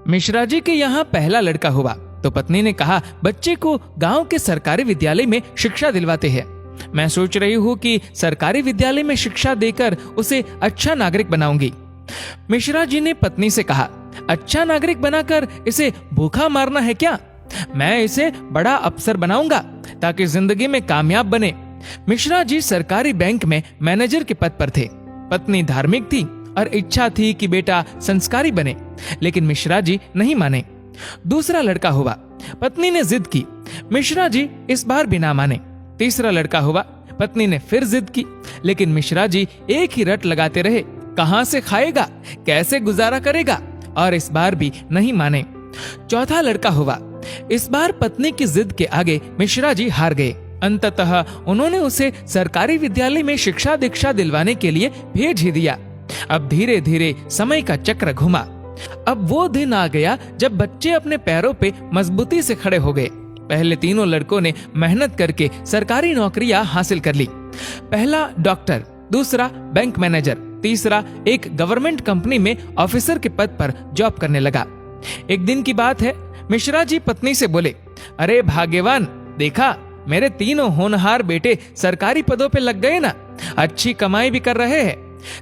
मिश्रा जी के यहाँ पहला लड़का हुआ तो पत्नी ने कहा, बच्चे को गांव के सरकारी विद्यालय में शिक्षा दिलवाते हैं। मैं सोच रही हूँ कि सरकारी विद्यालय में शिक्षा देकर उसे अच्छा नागरिक बनाऊंगी। मिश्रा जी ने पत्नी से कहा, अच्छा नागरिक बनाकर इसे भूखा मारना है क्या? मैं इसे बड़ा अफसर बनाऊंगा ताकि जिंदगी में कामयाब बने। मिश्रा जी सरकारी बैंक में मैनेजर के पद पर थे। पत्नी धार्मिक थी और इच्छा थी कि बेटा संस्कारी बने, लेकिन मिश्रा जी नहीं माने। दूसरा लड़का हुआ। पत्नी ने जिद की। मिश्रा जी इस बार भी ना माने। तीसरा लड़का हुआ। पत्नी ने फिर जिद की, लेकिन मिश्रा जी एक ही रट लगाते रहे, कहां से खाएगा, कैसे गुजारा करेगा, और इस बार भी नहीं माने। चौथा लड़का हुआ। इस बार पत्नी की जिद के आगे मिश्रा जी हार गए। अंततः उन्होंने उसे सरकारी विद्यालय में शिक्षा दीक्षा दिलवाने के लिए भेज ही दिया। अब धीरे धीरे समय का चक्र घुमा। अब वो दिन आ गया जब बच्चे अपने पैरों पे मजबूती से खड़े हो गए। पहले तीनों लड़कों ने मेहनत करके सरकारी नौकरियां हासिल कर ली। पहला डॉक्टर, दूसरा बैंक मैनेजर, तीसरा एक गवर्नमेंट कंपनी में ऑफिसर के पद पर जॉब करने लगा। एक दिन की बात है, मिश्रा जी पत्नी से बोले, अरे भाग्यवान, देखा मेरे तीनों होनहार बेटे सरकारी पदों पे लग गए ना, अच्छी कमाई भी कर रहे हैं।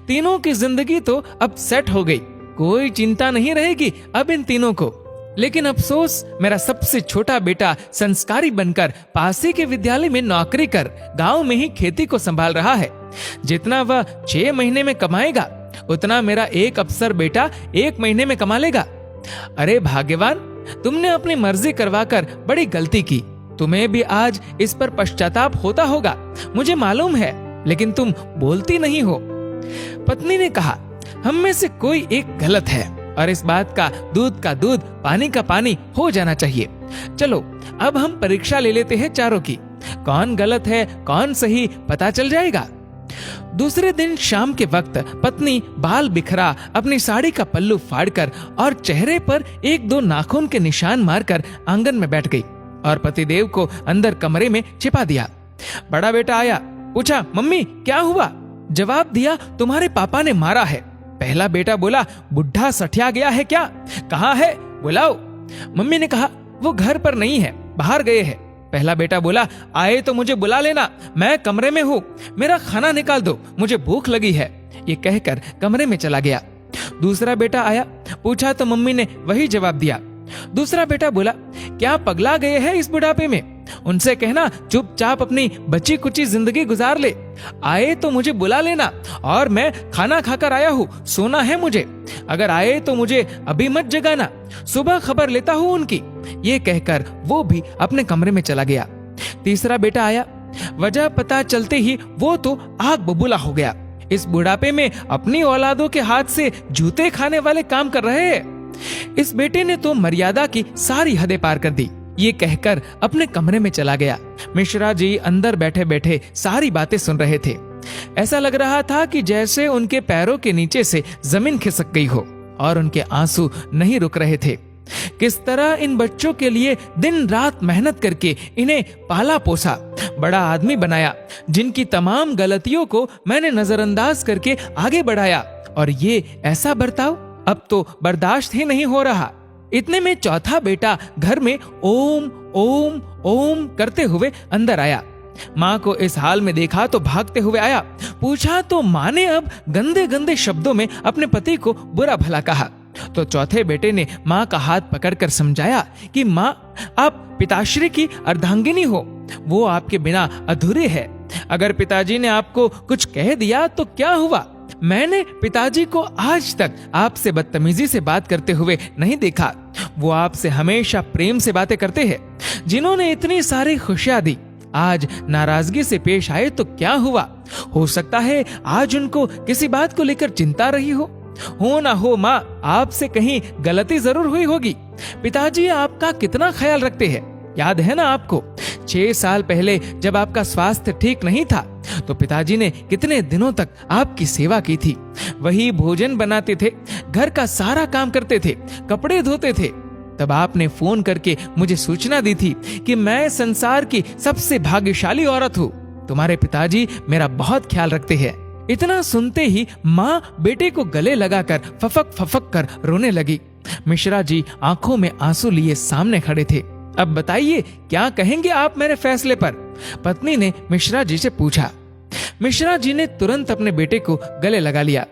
तीनों की जिंदगी तो अब सेट हो गई, कोई चिंता नहीं रहेगी अब इन तीनों को। लेकिन अफसोस, मेरा सबसे छोटा बेटा संस्कारी बनकर पास ही के विद्यालय में नौकरी कर गांव में ही खेती को संभाल रहा है। जितना वह 6 महीने में कमाएगा उतना मेरा एक अफसर बेटा 1 महीने में कमा लेगा। अरे भाग्यवान, तुमने अपनी मर्जी करवाकर बड़ी गलती की। तुम्हें भी आज इस पर पश्चाताप होता होगा, मुझे मालूम है, लेकिन तुम बोलती नहीं हो। पत्नी ने कहा, हम में से कोई एक गलत है और इस बात का दूध पानी का पानी हो जाना चाहिए। चलो अब हम परीक्षा ले लेते हैं चारों की, कौन गलत है कौन सही पता चल जाएगा। दूसरे दिन शाम के वक्त पत्नी बाल बिखरा अपनी साड़ी का पल्लू फाड़कर और चेहरे पर 1-2 नाखून के निशान मारकर आंगन में बैठ गई और पतिदेव को अंदर कमरे में छिपा दिया। बड़ा बेटा आया, पूछा, मम्मी क्या हुआ? जवाब दिया, तुम्हारे पापा ने मारा है। पहला बेटा बोला, बुढ़ा सठिया गया है क्या? कहाँ है, बुलाओ। मम्मी ने कहा, वो घर पर नहीं है, बाहर गए हैं। पहला बेटा बोला, आए तो मुझे बुला लेना, मैं कमरे में हूँ, मेरा खाना निकाल दो, मुझे भूख लगी है। ये कहकर कमरे में चला गया। दूसरा बेटा आया, पूछा तो मम्मी ने वही जवाब दिया। दूसरा बेटा बोला, क्या पगला गए हैं इस बुढ़ापे में? उनसे कहना चुपचाप अपनी बची कुची जिंदगी गुजार ले। आए तो मुझे बुला लेना, और मैं खाना खाकर आया हूँ, सोना है मुझे। अगर आए तो मुझे अभी मत जगाना, सुबह खबर लेता हूँ उनकी। ये कहकर वो भी अपने कमरे में चला गया। तीसरा बेटा आया। वजह पता चलते ही वो तो आग बबूला हो गया। इस बुढ़ापे में अपनी औलादों के हाथ से जूते खाने वाले काम कर रहे हैं। इस बेटे ने तो मर्यादा की सारी हदें पार कर दी। ये कहकर अपने कमरे में चला गया। मिश्रा जी अंदर बैठे बैठे सारी बातें सुन रहे थे। ऐसा लग रहा था कि जैसे उनके पैरों के नीचे से जमीन खिसक गई हो और उनके आंसू नहीं रुक रहे थे। किस तरह इन बच्चों के लिए दिन रात मेहनत करके इन्हें पाला पोसा, बड़ा आदमी बनाया, जिनकी तमाम गलतियों को मैंने नजरअंदाज करके आगे बढ़ाया, और ये ऐसा बर्ताव अब तो बर्दाश्त ही नहीं हो रहा। इतने में चौथा बेटा घर में ओम ओम ओम करते हुए अंदर आया। माँ को इस हाल में देखा तो भागते हुए आया। पूछा तो माँ ने अब गंदे गंदे शब्दों में अपने पति को बुरा भला कहा। तो चौथे बेटे ने माँ का हाथ पकड़कर समझाया कि माँ, आप पिताश्री की अर्धांगिनी हो, वो आपके बिना अधूरे है। अगर पिताजी ने आपको कुछ कह दिया तो क्या हुआ? मैंने पिताजी को आज तक आपसे बदतमीजी से बात करते हुए नहीं देखा। वो आपसे हमेशा प्रेम से बातें करते हैं। जिन्होंने इतनी सारी खुशियां दी, आज नाराजगी से पेश आए तो क्या हुआ? हो सकता है आज उनको किसी बात को लेकर चिंता रही हो ना हो माँ, आपसे कहीं गलती जरूर हुई होगी। पिताजी आपका कितना ख्याल रखते हैं, याद है ना आपको? 6 साल पहले जब आपका स्वास्थ्य ठीक नहीं था तो पिताजी ने कितने दिनों तक आपकी सेवा की थी। वही भोजन बनाते थे, घर का सारा काम करते थे, कपड़े धोते थे। तब आपने फोन करके मुझे सूचना दी थी कि मैं संसार की सबसे भाग्यशाली औरत हूँ। तुम्हारे पिताजी मेरा बहुत ख्याल रखते हैं। इतना सुनते ही माँ बेटे को गले लगाकर फफक फफक कर रोने लगी। मिश्रा जी आंखों में आंसू लिए सामने खड़े थे। अब बताइए क्या कहेंगे आप मेरे फैसले पर? पत्नी ने मिश्रा जी से पूछा। मिश्रा जी ने तुरंत अपने बेटे को गले लगा लिया।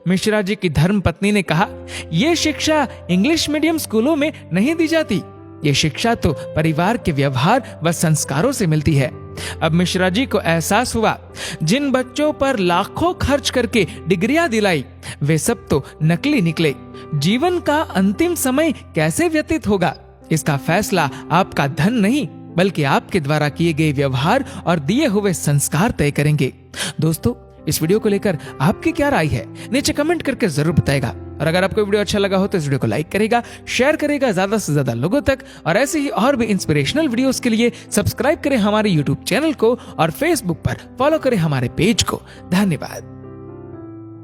मिश्रा जी की धर्म पत्नी ने कहा, यह शिक्षा इंग्लिश मीडियम स्कूलों में नहीं दी जाती। ये शिक्षा तो परिवार के व्यवहार व संस्कारों से मिलती है। अब मिश्रा जी को एहसास हुआ, जिन बच्चों पर लाखों खर्च करके डिग्रियां दिलाई वे सब तो नकली निकले। जीवन का अंतिम समय कैसे व्यतीत होगा, इसका फैसला आपका धन नहीं बल्कि आपके द्वारा किए गए व्यवहार और दिए हुए संस्कार तय करेंगे। दोस्तों, इस वीडियो को लेकर आपकी क्या राय है नीचे कमेंट करके जरूर बताएगा। और अगर आपको वीडियो अच्छा लगा हो तो इस वीडियो को लाइक करेगा, शेयर करेगा ज्यादा से ज्यादा लोगों तक। और ऐसे ही और भी इंस्पिरेशनल वीडियोस के लिए सब्सक्राइब करें हमारे यूट्यूब चैनल को और फेसबुक पर फॉलो करें हमारे पेज को। धन्यवाद।